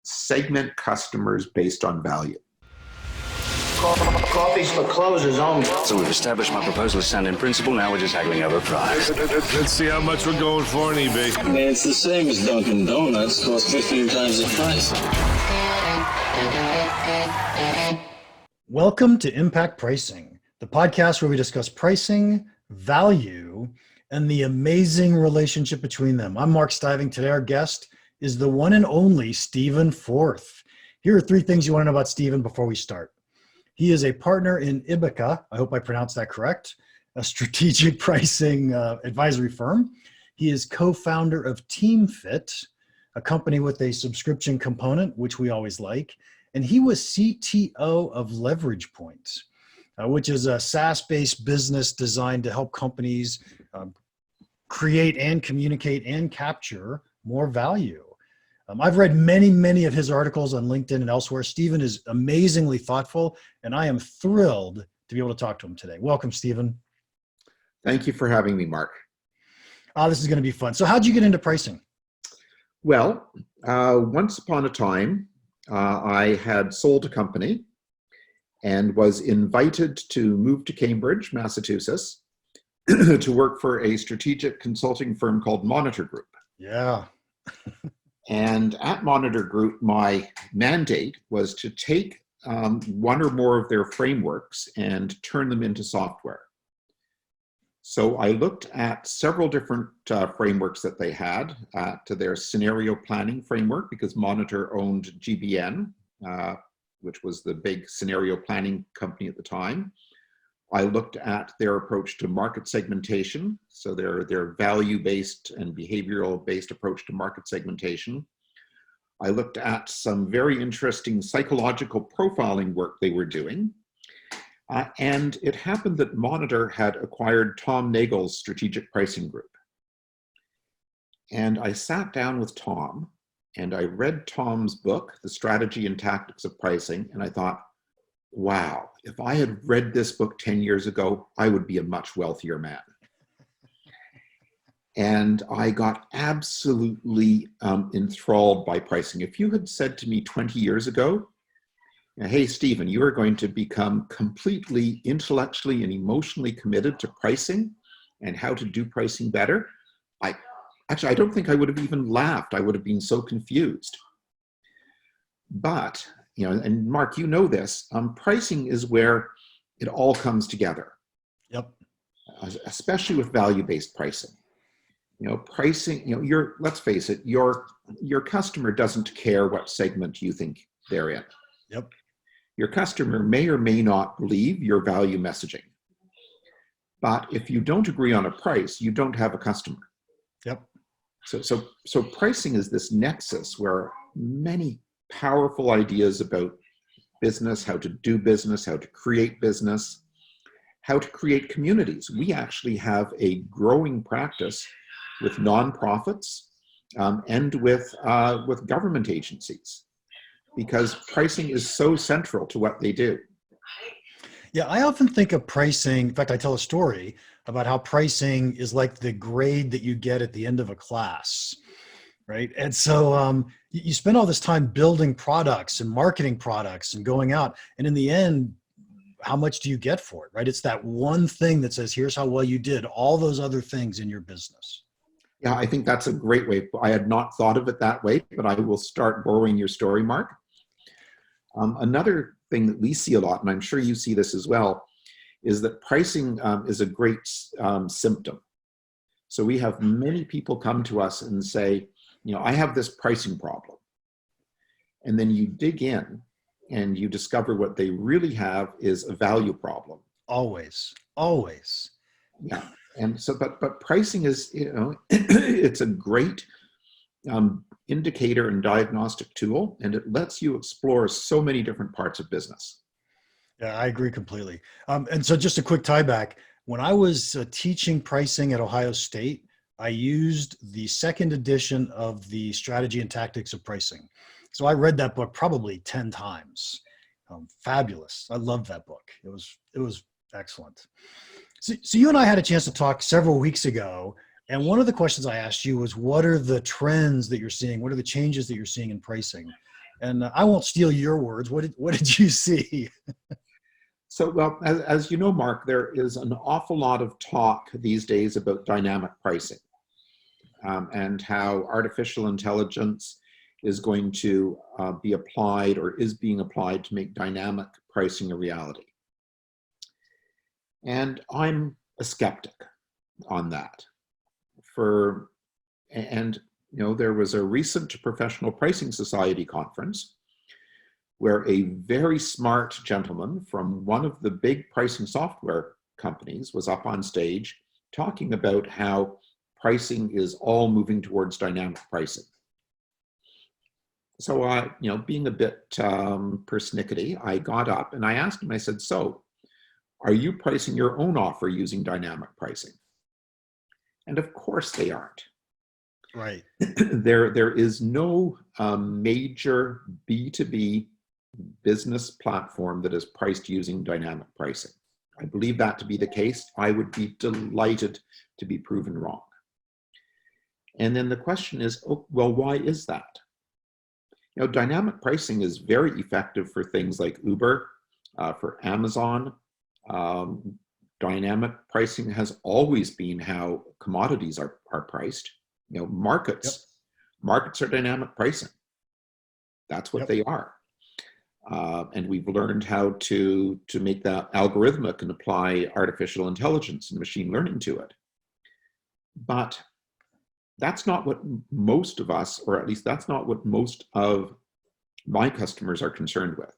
segment customers based on value. Coffee's for closers only. So we've established my proposal is sound in principle. Now we're just haggling over price. Let's see how much we're going for on eBay. Man, it's the same as Dunkin' Donuts. Costs 15 times the price. Welcome to Impact Pricing, the podcast where we discuss pricing, value, and the amazing relationship between them. I'm Mark Stiving. Today our guest is the one and only Stephen Forth. Here are three things you want to know about Stephen before we start. He is a partner in Ibbaka, I hope I pronounced that correct, a strategic pricing advisory firm. He is co-founder of TeamFit, a company with a subscription component, which we always like. And he was CTO of Leverage Point, which is a SaaS-based business designed to help companies create and communicate and capture more value. I've read many of his articles on LinkedIn and elsewhere. Stephen is amazingly thoughtful, and I am thrilled to be able to talk to him today. Welcome, Stephen. Thank you for having me, Mark. This is going to be fun. So how'd you get into pricing? Well, once upon a time, I had sold a company and was invited to move to Cambridge, Massachusetts, to work for a strategic consulting firm called Monitor Group. Yeah. And at Monitor Group, my mandate was to take one or more of their frameworks and turn them into software. So I looked at several different frameworks that they had, to their scenario planning framework, because Monitor owned GBN, which was the big scenario planning company at the time. I looked at their approach to market segmentation, so their value-based and behavioral-based approach to market segmentation. I looked at some very interesting psychological profiling work they were doing. And it happened that Monitor had acquired Tom Nagle's strategic pricing group. And I sat down with Tom and I read Tom's book, The Strategy and Tactics of Pricing, and I thought, wow, if I had read this book 10 years ago, I would be a much wealthier man. And I got absolutely enthralled by pricing. If you had said to me 20 years ago, hey, Stephen, you are going to become completely intellectually and emotionally committed to pricing and how to do pricing better, I don't think I would have even laughed. I would have been so confused. But, and Mark, you know this, pricing is where it all comes together. Yep. Especially with value-based pricing. Pricing, let's face it, your customer doesn't care what segment you think they're in. Yep. Your customer may or may not believe your value messaging. But if you don't agree on a price, you don't have a customer. Yep. So pricing is this nexus where many powerful ideas about business, how to do business, how to create business, how to create communities. We actually have a growing practice with nonprofits and with government agencies, because pricing is so central to what they do. Yeah, I often think of pricing. In fact, I tell a story about how pricing is like the grade that you get at the end of a class, right? And so you spend all this time building products and marketing products and going out. And in the end, how much do you get for it, right? It's that one thing that says, here's how well you did all those other things in your business. Yeah, I think that's a great way. I had not thought of it that way, but I will start borrowing your story, Mark. Another thing that we see a lot, and I'm sure you see this as well, is that pricing is a great symptom. So we have many people come to us and say, I have this pricing problem. And then you dig in and you discover what they really have is a value problem. Always. Yeah. And so, but pricing is, it's a great indicator and diagnostic tool, and it lets you explore so many different parts of business. Yeah, I agree completely. And so just a quick tie back. When I was teaching pricing at Ohio State, I used the second edition of the Strategy and Tactics of Pricing. So I read that book probably 10 times. Fabulous. I loved that book. It was excellent. So you and I had a chance to talk several weeks ago, and one of the questions I asked you was, what are the trends that you're seeing? What are the changes that you're seeing in pricing? And I won't steal your words. What did you see? So, well, as you know, Mark, there is an awful lot of talk these days about dynamic pricing, and how artificial intelligence is going to be applied or is being applied to make dynamic pricing a reality. And I'm a skeptic on that. There was a recent Professional Pricing Society conference where a very smart gentleman from one of the big pricing software companies was up on stage talking about how pricing is all moving towards dynamic pricing. So, being a bit persnickety, I got up and I asked him, I said, so, are you pricing your own offer using dynamic pricing? And of course they aren't. Right. There is no major B2B business platform that is priced using dynamic pricing. I believe that to be the case. I would be delighted to be proven wrong. And then the question is, well, why is that? Dynamic pricing is very effective for things like Uber, for Amazon. Dynamic pricing has always been how commodities are priced. Markets are dynamic pricing. That's what they are. And we've learned how to make that algorithmic and apply artificial intelligence and machine learning to it. But that's not what most of us, or at least that's not what most of my customers are concerned with.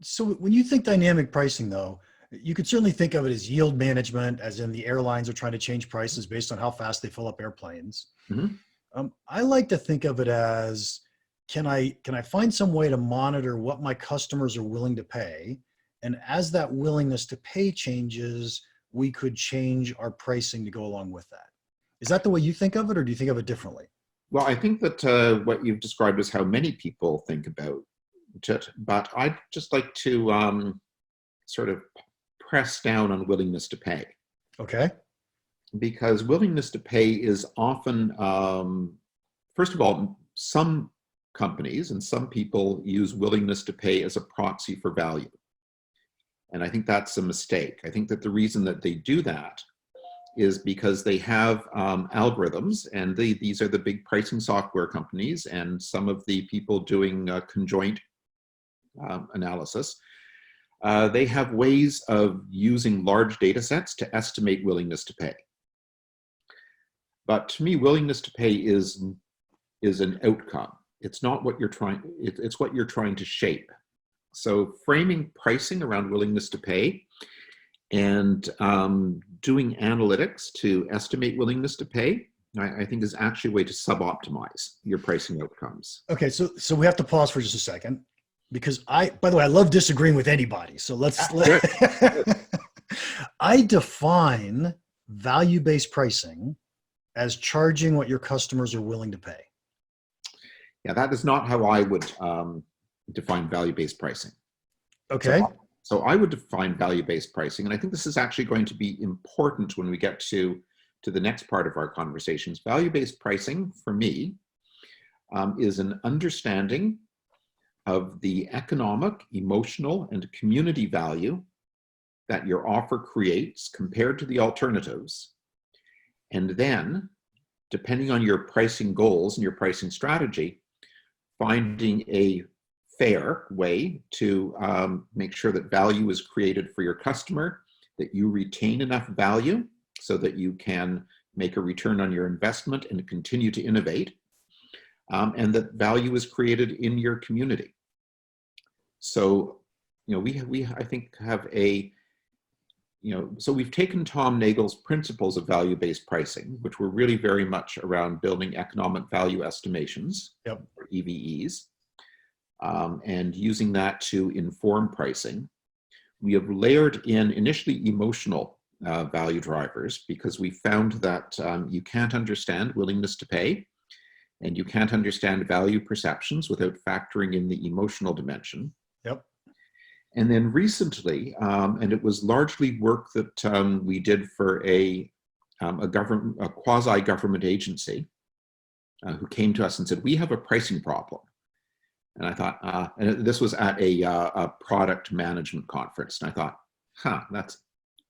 So when you think dynamic pricing, though, you could certainly think of it as yield management, as in the airlines are trying to change prices based on how fast they fill up airplanes. Mm-hmm. I like to think of it as, can I find some way to monitor what my customers are willing to pay? And as that willingness to pay changes, we could change our pricing to go along with that. Is that the way you think of it, or do you think of it differently? Well, I think that what you've described is how many people think about it, but I'd just like to sort of press down on willingness to pay. Okay. Because willingness to pay is often, first of all, some companies and some people use willingness to pay as a proxy for value. And I think that's a mistake. I think that the reason that they do that is because they have algorithms, and these are the big pricing software companies and some of the people doing conjoint analysis. They have ways of using large data sets to estimate willingness to pay. But to me, willingness to pay is an outcome. It's not what you're trying, it's what you're trying to shape. So framing pricing around willingness to pay and doing analytics to estimate willingness to pay, I think is actually a way to sub-optimize your pricing outcomes. Okay, so we have to pause for just a second, because by the way, I love disagreeing with anybody. So I define value-based pricing as charging what your customers are willing to pay. Yeah, that is not how I would define value-based pricing. Okay. So I would define value-based pricing, and I think this is actually going to be important when we get to the next part of our conversations. Value-based pricing, for me, is an understanding of the economic, emotional, and community value that your offer creates compared to the alternatives. And then, depending on your pricing goals and your pricing strategy, finding a fair way to make sure that value is created for your customer, that you retain enough value so that you can make a return on your investment and continue to innovate, and that value is created in your community. So, we I think have so we've taken Tom Nagle's principles of value-based pricing, which were really very much around building economic value estimations, or EVEs, and using that to inform pricing. We have layered in initially emotional value drivers, because we found that you can't understand willingness to pay, and you can't understand value perceptions without factoring in the emotional dimension. And then recently, and it was largely work that we did for a quasi-government agency who came to us and said, we have a pricing problem. And I thought, and this was at a product management conference. And I thought, that's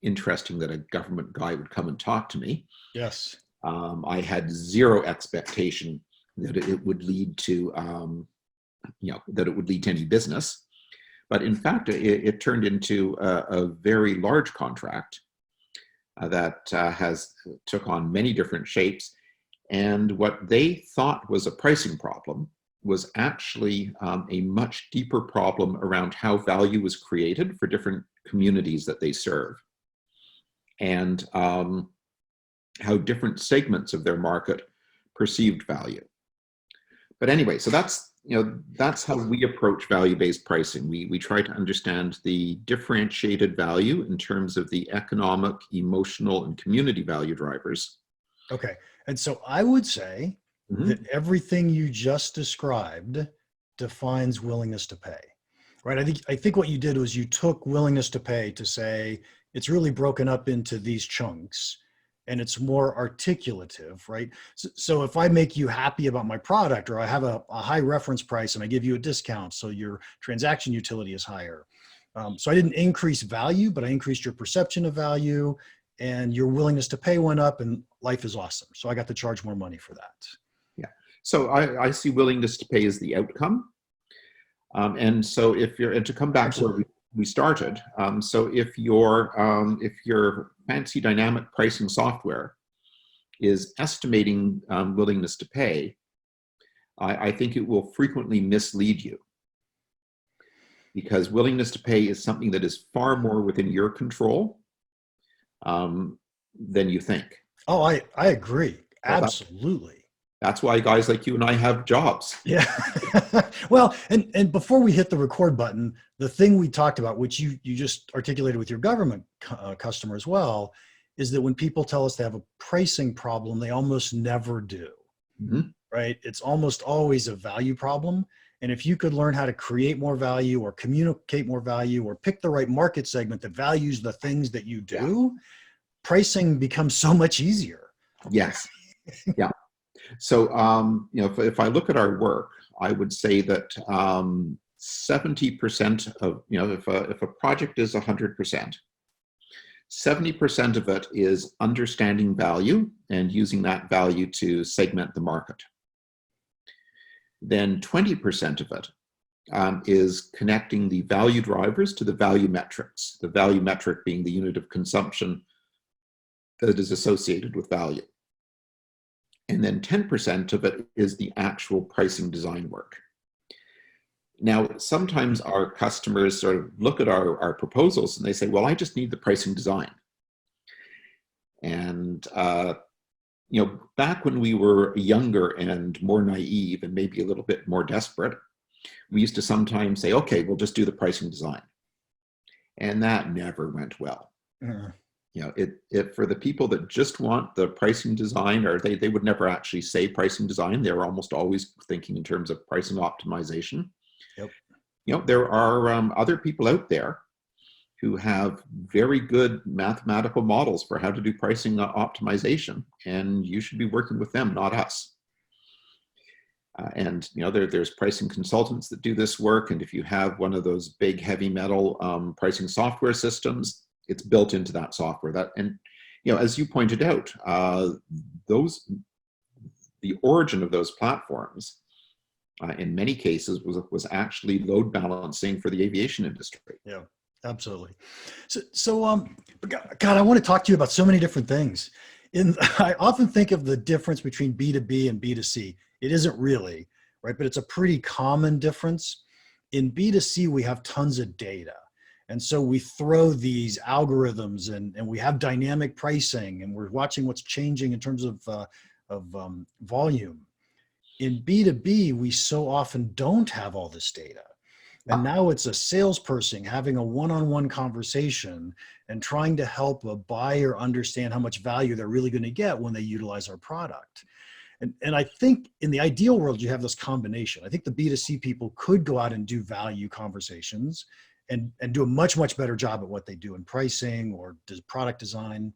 interesting that a government guy would come and talk to me. Yes. I had zero expectation that it would lead to, that it would lead to any business. But in fact, it turned into a very large contract that took on many different shapes. And what they thought was a pricing problem was actually a much deeper problem around how value was created for different communities that they serve, and how different segments of their market perceived value. But anyway, so that's how we approach value-based pricing. We try to understand the differentiated value in terms of the economic, emotional, and community value drivers. Okay. And so I would say that everything you just described defines willingness to pay, right? I think what you did was you took willingness to pay to say it's really broken up into these chunks and it's more articulative, right? So if I make you happy about my product, or I have a high reference price and I give you a discount, so your transaction utility is higher. So I didn't increase value, but I increased your perception of value, and your willingness to pay went up, and life is awesome. So I got to charge more money for that. Yeah. So I see willingness to pay as the outcome. And so and to come back to where we started, so if your fancy dynamic pricing software is estimating willingness to pay, I think it will frequently mislead you, because willingness to pay is something that is far more within your control than you think. Oh, I agree. Absolutely. That's why guys like you and I have jobs. Yeah. Well, and before we hit the record button, the thing we talked about, which you just articulated with your government customer as well, is that when people tell us they have a pricing problem, they almost never do, right? It's almost always a value problem. And if you could learn how to create more value or communicate more value or pick the right market segment that values the things that you do, pricing becomes so much easier. Yes. Yeah. So, if I look at our work, I would say that 70% of, if a project is 100%, 70% of it is understanding value and using that value to segment the market. Then 20% of it is connecting the value drivers to the value metrics, the value metric being the unit of consumption that is associated with value. And then 10% of it is the actual pricing design work. Now, sometimes our customers sort of look at our proposals and they say, well, I just need the pricing design. And, back when we were younger and more naive and maybe a little bit more desperate, we used to sometimes say, okay, we'll just do the pricing design. And that never went well. For the people that just want the pricing design, or they would never actually say pricing design. They're almost always thinking in terms of pricing optimization. Yep. There are other people out there who have very good mathematical models for how to do pricing optimization, and you should be working with them, not us. There's pricing consultants that do this work, and if you have one of those big heavy metal pricing software systems, it's built into that software. As you pointed out, the origin of those platforms, in many cases, was actually load balancing for the aviation industry. Yeah, absolutely. So, God, I want to talk to you about so many different things. I often think of the difference between B2B and B2C. It isn't really, right? But it's a pretty common difference. In B2C, we have tons of data. And so we throw these algorithms and we have dynamic pricing, and we're watching what's changing in terms of volume. In B2B, we so often don't have all this data. And now it's a salesperson having a one-on-one conversation and trying to help a buyer understand how much value they're really going to get when they utilize our product. And I think in the ideal world, you have this combination. I think the B2C people could go out and do value conversations and do a much, much better job at what they do in pricing or product design.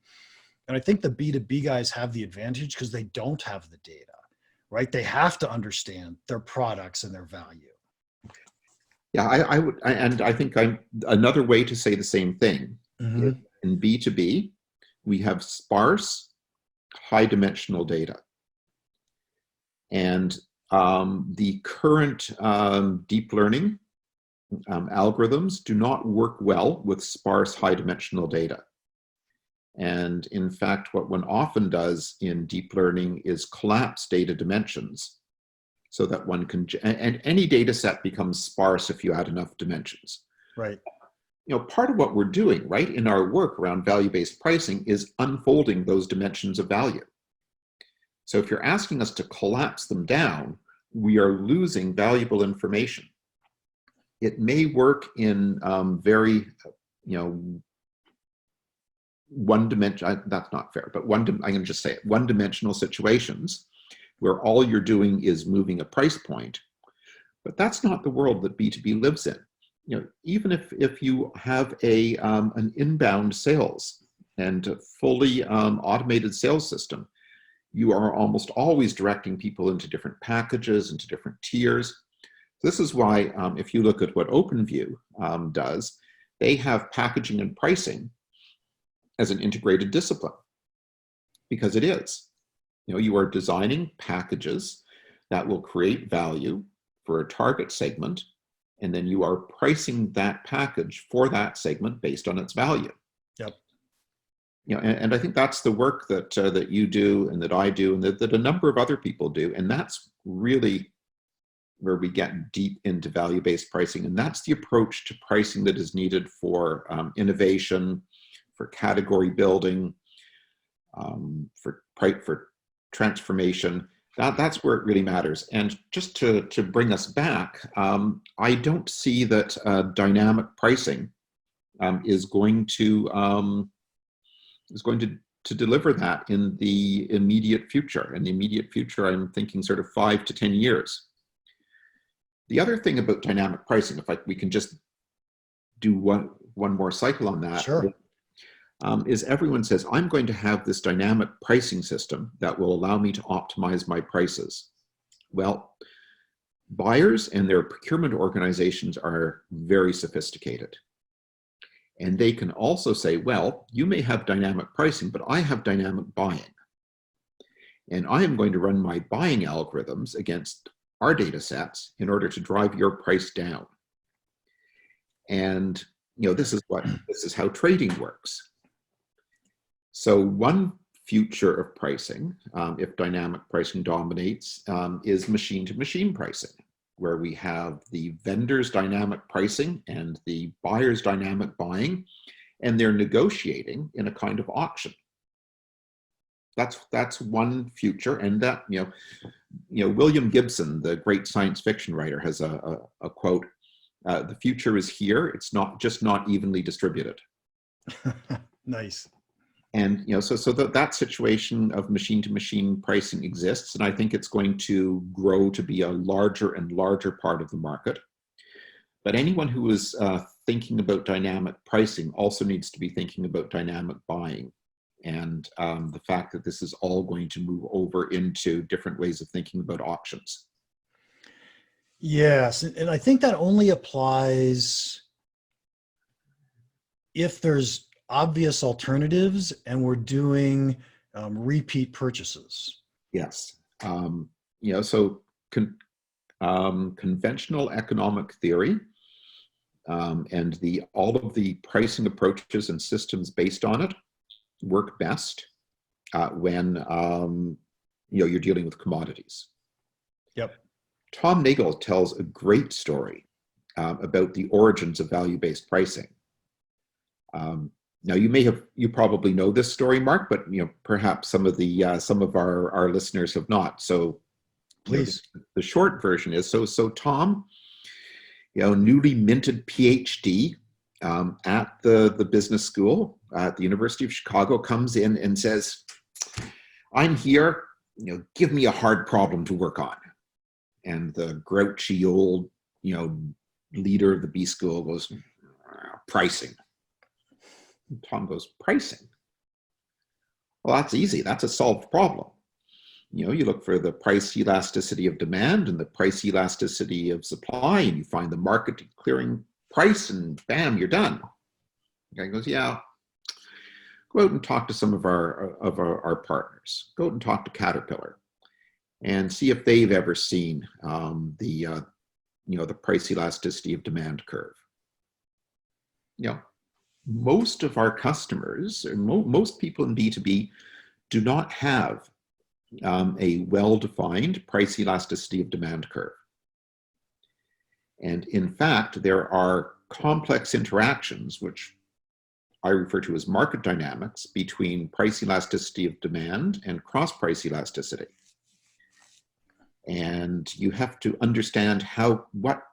And I think the B2B guys have the advantage because they don't have the data, right? They have to understand their products and their value. Yeah, I would, and I think another way to say the same thing. Hmm. In B2B, we have sparse, high-dimensional data. And the current deep learning algorithms do not work well with sparse, high-dimensional data. And in fact, what one often does in deep learning is collapse data dimensions so that one can, and any data set becomes sparse if you add enough dimensions. Right. You know, part of what we're doing, right, in our work around value-based pricing is unfolding those dimensions of value. So if you're asking us to collapse them down, we are losing valuable information. It may work in very, one dimension, that's not fair, but I'm going to just say it, one-dimensional situations where all you're doing is moving a price point. But that's not the world that B2B lives in. You know, even if you have an inbound sales and a fully automated sales system, you are almost always directing people into different packages, into different tiers. This is why, if you look at what OpenView does, they have packaging and pricing as an integrated discipline, because it is. You know, you are designing packages that will create value for a target segment, and then you are pricing that package for that segment based on its value. Yep. You know, and I think that's the work that that you do and that I do and that a number of other people do, and that's really where we get deep into value-based pricing, and that's the approach to pricing that is needed for innovation, for category building, for transformation. That's where it really matters. And just to bring us back, I don't see that dynamic pricing is going to deliver that in the immediate future. In the immediate future, I'm thinking sort of 5 to 10 years. The other thing about dynamic pricing, if we can just do one more cycle on that, Sure. Is everyone says, I'm going to have this dynamic pricing system that will allow me to optimize my prices. Well, buyers and their procurement organizations are very sophisticated. And they can also say, well, you may have dynamic pricing, but I have dynamic buying. And I am going to run my buying algorithms against our data sets in order to drive your price down. And this is how trading works. So one future of pricing, if dynamic pricing dominates, is machine-to-machine pricing, where we have the vendor's dynamic pricing and the buyer's dynamic buying, and they're negotiating in a kind of auction. That's one future, and that William Gibson, the great science fiction writer, has a quote: "The future is here. It's not evenly distributed." Nice. And so that situation of machine-to-machine pricing exists, and I think it's going to grow to be a larger and larger part of the market. But anyone who is thinking about dynamic pricing also needs to be thinking about dynamic buying, and the fact that this is all going to move over into different ways of thinking about auctions. Yes, and I think that only applies if there's obvious alternatives and we're doing repeat purchases. Yes. So conventional economic theory and all of the pricing approaches and systems based on it work best when you're dealing with commodities. Yep. Tom Nagle tells a great story about the origins of value-based pricing. Now you probably know this story, Mark, but perhaps some of our listeners have not. So please. The short version is so Tom, newly minted PhD at the business school at the University of Chicago, comes in and says, "I'm here, give me a hard problem to work on." And the grouchy old leader of the B school goes, "Pricing." And Tom goes, "Pricing? Well, that's easy. That's a solved problem." You look for the price elasticity of demand and the price elasticity of supply, and you find the market clearing price, and bam, you're done. The guy goes, yeah, go out and talk to some of our partners. Go out and talk to Caterpillar and see if they've ever seen the price elasticity of demand curve. Most of our customers, or most people in B2B, do not have a well-defined price elasticity of demand curve. And in fact, there are complex interactions, which I refer to as market dynamics, between price elasticity of demand and cross-price elasticity. And you have to understand what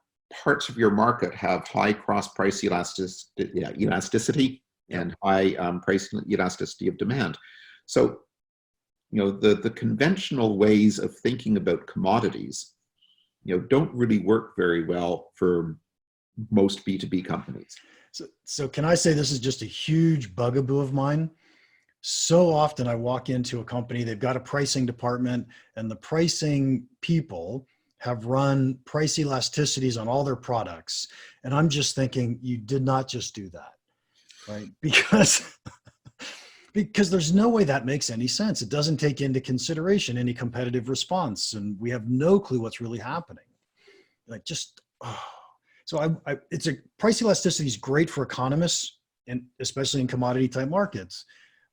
parts of your market have high cross-price elasticity and high price elasticity of demand. So, the conventional ways of thinking about commodities, don't really work very well for most B2B companies. So can I say this is just a huge bugaboo of mine? So often I walk into a company, they've got a pricing department, and the pricing people have run price elasticities on all their products. And I'm just thinking, you did not just do that, right? Because there's no way that makes any sense. It doesn't take into consideration any competitive response, and we have no clue what's really happening. So it's a price elasticity is great for economists, and especially in commodity type markets.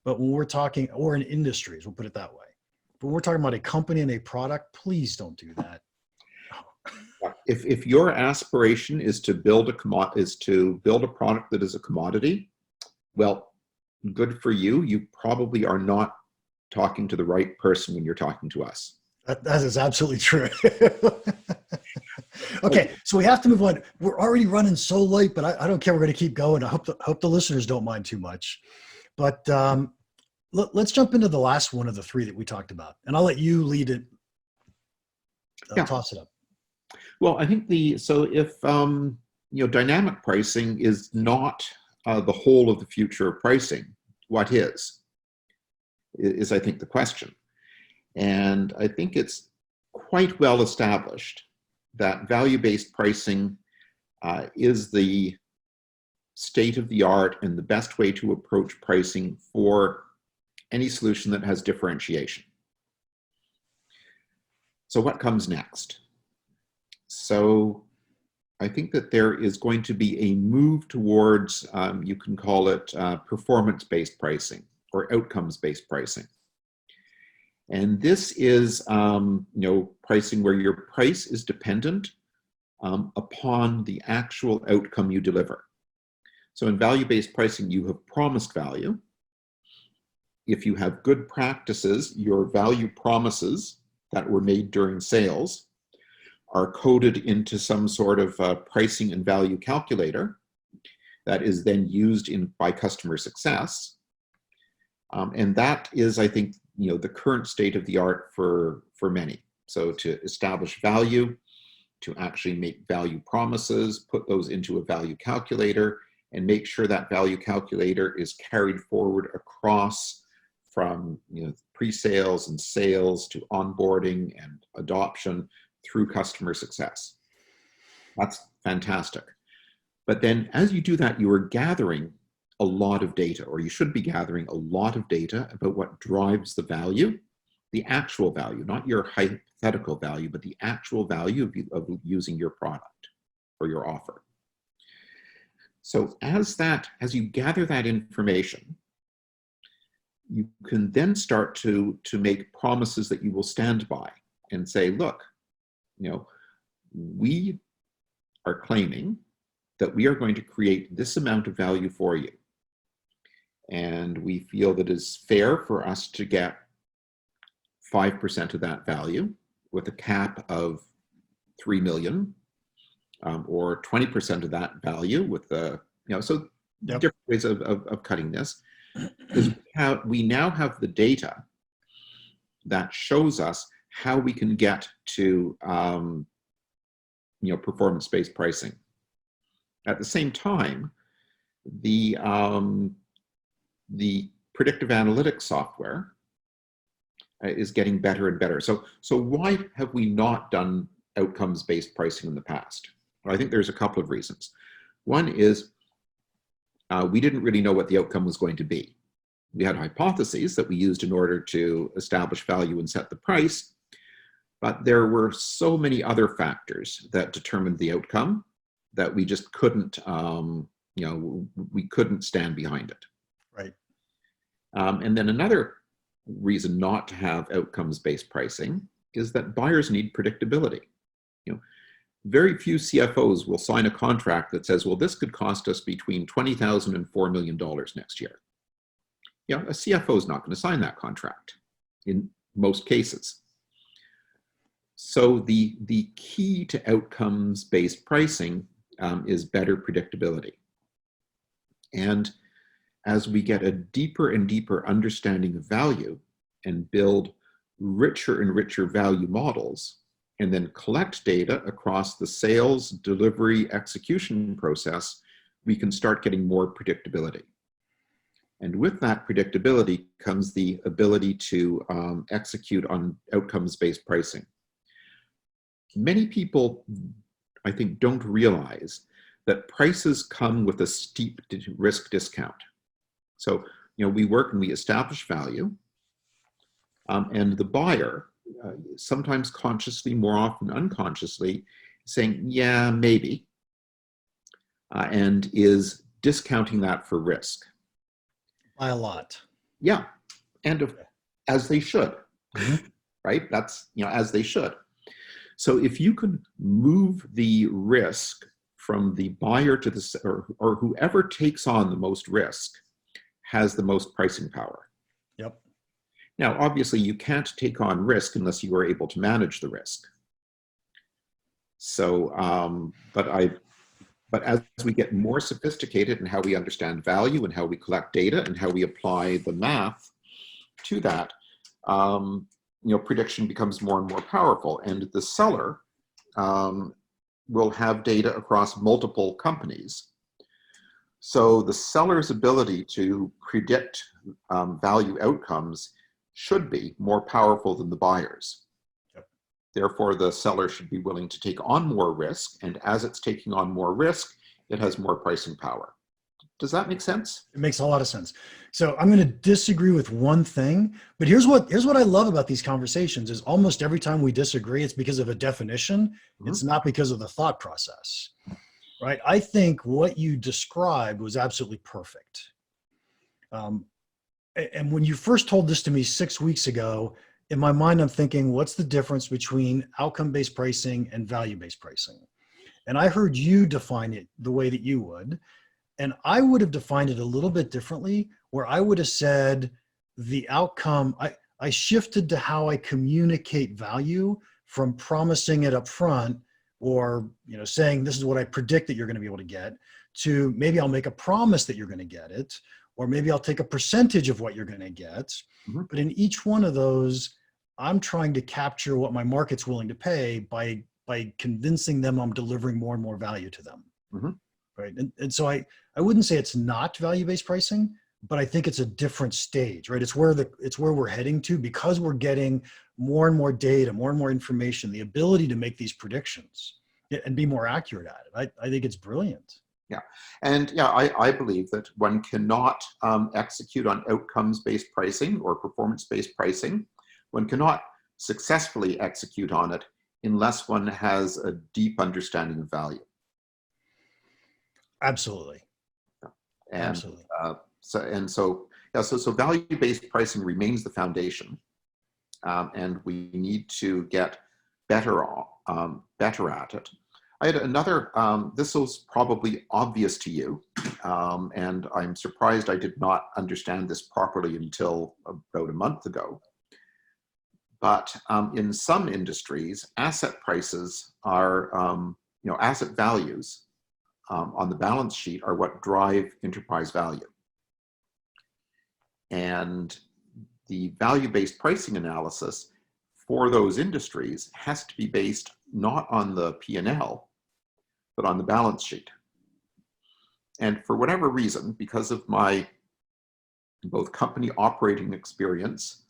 But when we're talking, or in industries, we'll put it that way. But when we're talking about a company and a product, please don't do that. If your aspiration is to build a product that is a commodity, well, good for you. You probably are not talking to the right person when you're talking to us. That is absolutely true. Okay, so we have to move on. We're already running so late, but I don't care. We're going to keep going. I hope the listeners don't mind too much. But let's jump into the last one of the three that we talked about, and I'll let you lead it. Toss it up. Well, I think if dynamic pricing is not the whole of the future of pricing, what is I think the question. And I think it's quite well established that value-based pricing is the state of the art and the best way to approach pricing for any solution that has differentiation. So what comes next? So I think that there is going to be a move towards, you can call it performance-based pricing or outcomes-based pricing. And this is pricing where your price is dependent upon the actual outcome you deliver. So in value-based pricing, you have promised value. If you have good practices, your value promises that were made during sales are coded into some sort of pricing and value calculator that is then used by customer success. And that is, I think, the current state of the art for many. So to establish value, to actually make value promises, put those into a value calculator, and make sure that value calculator is carried forward across from pre-sales and sales to onboarding and adoption through customer success. That's fantastic. But then as you do that, you are gathering a lot of data, or you should be gathering a lot of data about what drives the value, the actual value, not your hypothetical value, but the actual value of using your product or your offer. So as you gather that information, you can then start to make promises that you will stand by and say, look, we are claiming that we are going to create this amount of value for you. And we feel that it's fair for us to get 5% of that value with a cap of 3 million, or 20% of that value with the, so Yep. different ways of cutting this. Is we now have the data that shows us how we can get to performance-based pricing. At the same time, the predictive analytics software is getting better and better. So why have we not done outcomes-based pricing in the past? Well, I think there's a couple of reasons. One is we didn't really know what the outcome was going to be. We had hypotheses that we used in order to establish value and set the price, but there were so many other factors that determined the outcome that we just couldn't, we couldn't stand behind it. Right. And then another reason not to have outcomes-based pricing is that buyers need predictability. Very few CFOs will sign a contract that says, well, this could cost us between $20,000 and $4 million next year. A CFO is not going to sign that contract in most cases. So the key to outcomes-based pricing is better predictability. And as we get a deeper and deeper understanding of value and build richer and richer value models, and then collect data across the sales, delivery, execution process, we can start getting more predictability. And with that predictability comes the ability to execute on outcomes-based pricing. Many people, I think, don't realize that prices come with a steep risk discount. So, we work and we establish value, and the buyer, sometimes consciously, more often unconsciously, saying, yeah, maybe, and is discounting that for risk. By a lot. Yeah, and as they should, right? That's, as they should. So if you can move the risk from the buyer to the, or whoever takes on the most risk has the most pricing power. Yep. Now, obviously, you can't take on risk unless you are able to manage the risk. So, but as we get more sophisticated in how we understand value and how we collect data and how we apply the math to that, prediction becomes more and more powerful. And the seller will have data across multiple companies. So the seller's ability to predict value outcomes should be more powerful than the buyer's. Yep. Therefore, the seller should be willing to take on more risk, and as it's taking on more risk, it has more pricing power. Does that make sense? It makes a lot of sense. So I'm going to disagree with one thing, but here's what I love about these conversations is almost every time we disagree, it's because of a definition. Mm-hmm. It's not because of the thought process, right? I think what you described was absolutely perfect. And when you first told this to me 6 weeks ago, in my mind, I'm thinking, what's the difference between outcome-based pricing and value-based pricing? And I heard you define it the way that you would. And I would have defined it a little bit differently, where I would have said the outcome, I shifted to how I communicate value from promising it up front or saying this is what I predict that you're going to be able to get, to maybe I'll make a promise that you're going to get it, or maybe I'll take a percentage of what you're going to get. Mm-hmm. But in each one of those, I'm trying to capture what my market's willing to pay by convincing them I'm delivering more and more value to them. Mm-hmm. Right. And so I wouldn't say it's not value-based pricing, but I think it's a different stage, right? It's where we're heading to, because we're getting more and more data, more and more information, the ability to make these predictions and be more accurate at it. I think it's brilliant. Yeah. And I believe that one cannot execute on outcomes-based pricing or performance-based pricing. One cannot successfully execute on it unless one has a deep understanding of value. Absolutely. And, absolutely. So value-based pricing remains the foundation, and we need to get better at it. I had another, this was probably obvious to you, and I'm surprised I did not understand this properly until about a month ago. But in some industries, asset prices are, asset values on the balance sheet are what drive enterprise value. And the value-based pricing analysis for those industries has to be based not on the P&L, but on the balance sheet. And for whatever reason, because of my both company operating experience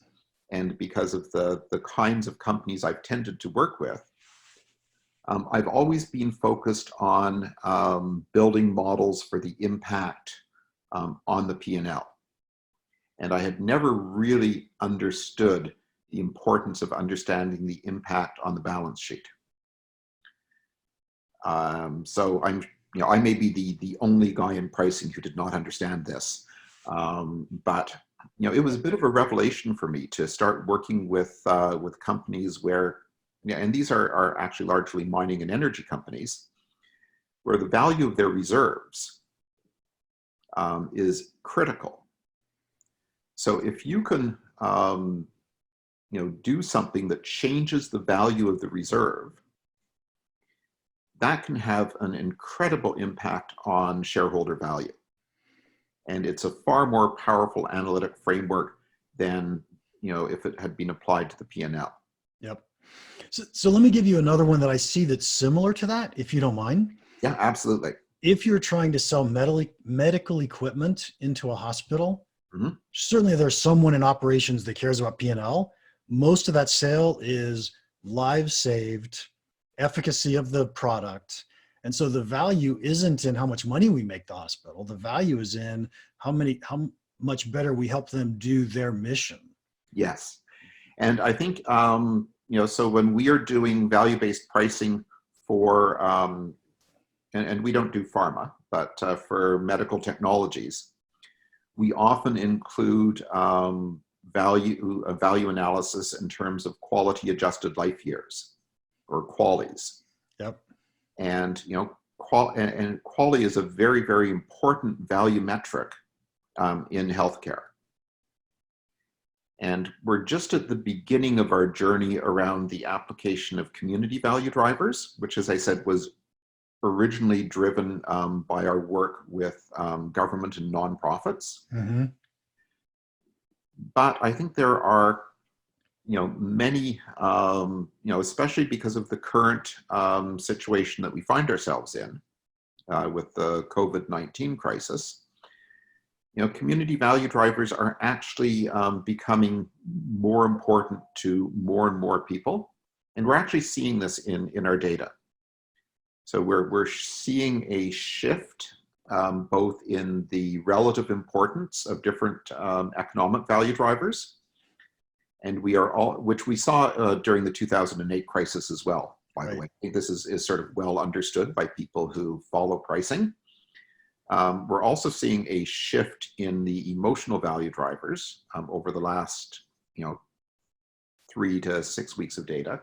and because of the kinds of companies I've tended to work with, I've always been focused on building models for the impact on the P&L. And I had never really understood the importance of understanding the impact on the balance sheet. So I may be the only guy in pricing who did not understand this, but it was a bit of a revelation for me to start working with companies where, and these are actually largely mining and energy companies, where the value of their reserves is critical. So if you can, do something that changes the value of the reserve, that can have an incredible impact on shareholder value. And it's a far more powerful analytic framework than, if it had been applied to the P&L. Yep. So let me give you another one that I see that's similar to that, if you don't mind. Yeah, absolutely. If you're trying to sell medical equipment into a hospital, certainly there's someone in operations that cares about P&L. Most of that sale is lives saved, efficacy of the product. And so the value isn't in how much money we make the hospital. The value is in how much better we help them do their mission. Yes. And I think, so when we are doing value-based pricing for, and we don't do pharma, but for medical technologies, we often include value analysis in terms of quality adjusted life years, or QALYs. Yep. And QALY is a very, very important value metric in healthcare. And we're just at the beginning of our journey around the application of community value drivers, which, as I said, was originally driven by our work with government and nonprofits. Mm-hmm. But I think there are, many, especially because of the current situation that we find ourselves in with the COVID-19 crisis, community value drivers are actually becoming more important to more and more people. And we're actually seeing this in our data. So we're seeing a shift both in the relative importance of different economic value drivers, and which we saw during the 2008 crisis as well, by the way. I think this is sort of well understood by people who follow pricing. We're also seeing a shift in the emotional value drivers over the last 3 to 6 weeks of data.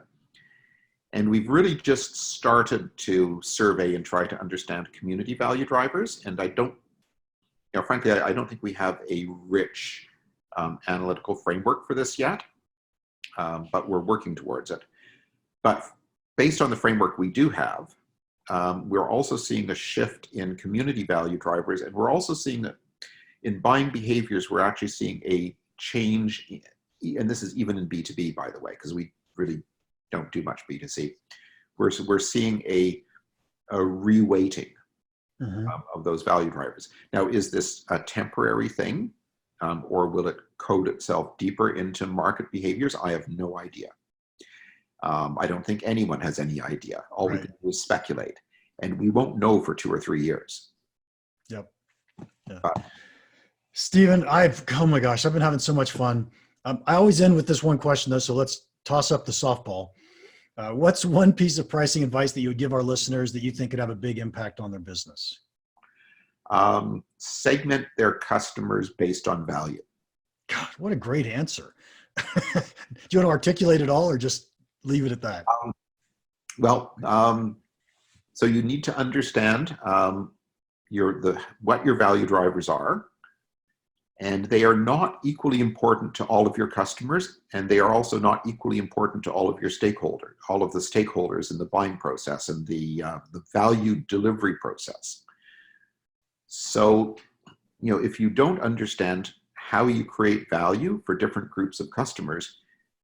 And we've really just started to survey and try to understand community value drivers. And frankly, I don't think we have a rich analytical framework for this yet, but we're working towards it. But based on the framework we do have, we're also seeing a shift in community value drivers. And we're also seeing that in buying behaviors, we're actually seeing a change, and this is even in B2B, by the way, because we really don't do much B2C. We're seeing a reweighting of those value drivers. Now, is this a temporary thing, or will it code itself deeper into market behaviors? I have no idea. I don't think anyone has any idea. All we can do is speculate, and we won't know for 2 or 3 years. Yep. Yeah. Stephen, oh my gosh, I've been having so much fun. I always end with this one question though, so let's toss up the softball. What's one piece of pricing advice that you would give our listeners that you think could have a big impact on their business? Segment their customers based on value. God, what a great answer. Do you want to articulate it all or just leave it at that? So you need to understand what your value drivers are, and they are not equally important to all of your customers, and they are also not equally important to all of your stakeholders, all of the stakeholders in the buying process and the value delivery process. So, if you don't understand how you create value for different groups of customers,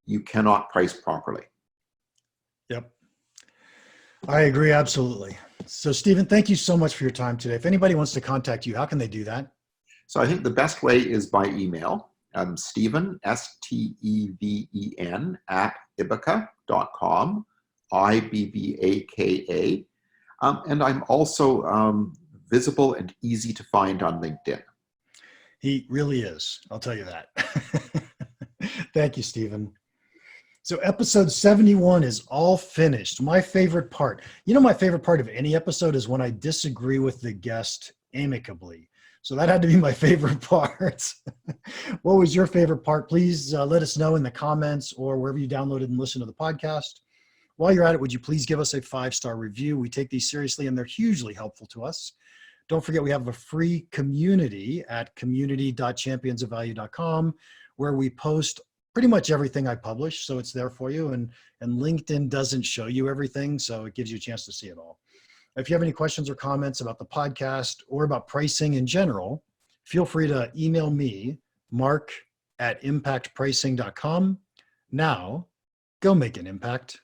you cannot price properly. Yep. I agree, absolutely. So Stephen, thank you so much for your time today. If anybody wants to contact you, how can they do that? So I think the best way is by email, Steven, Steven, at Ibbaka.com, Ibbaka. And I'm also visible and easy to find on LinkedIn. He really is. I'll tell you that. Thank you, Stephen. So episode 71 is all finished. My favorite part. My favorite part of any episode is when I disagree with the guest amicably. So that had to be my favorite part. What was your favorite part? Please let us know in the comments or wherever you downloaded and listened to the podcast. While you're at it, would you please give us a 5-star review? We take these seriously and they're hugely helpful to us. Don't forget, we have a free community at community.championsofvalue.com where we post pretty much everything I publish. So it's there for you. And LinkedIn doesn't show you everything, so it gives you a chance to see it all. If you have any questions or comments about the podcast or about pricing in general, feel free to email me, mark@impactpricing.com. Now, go make an impact.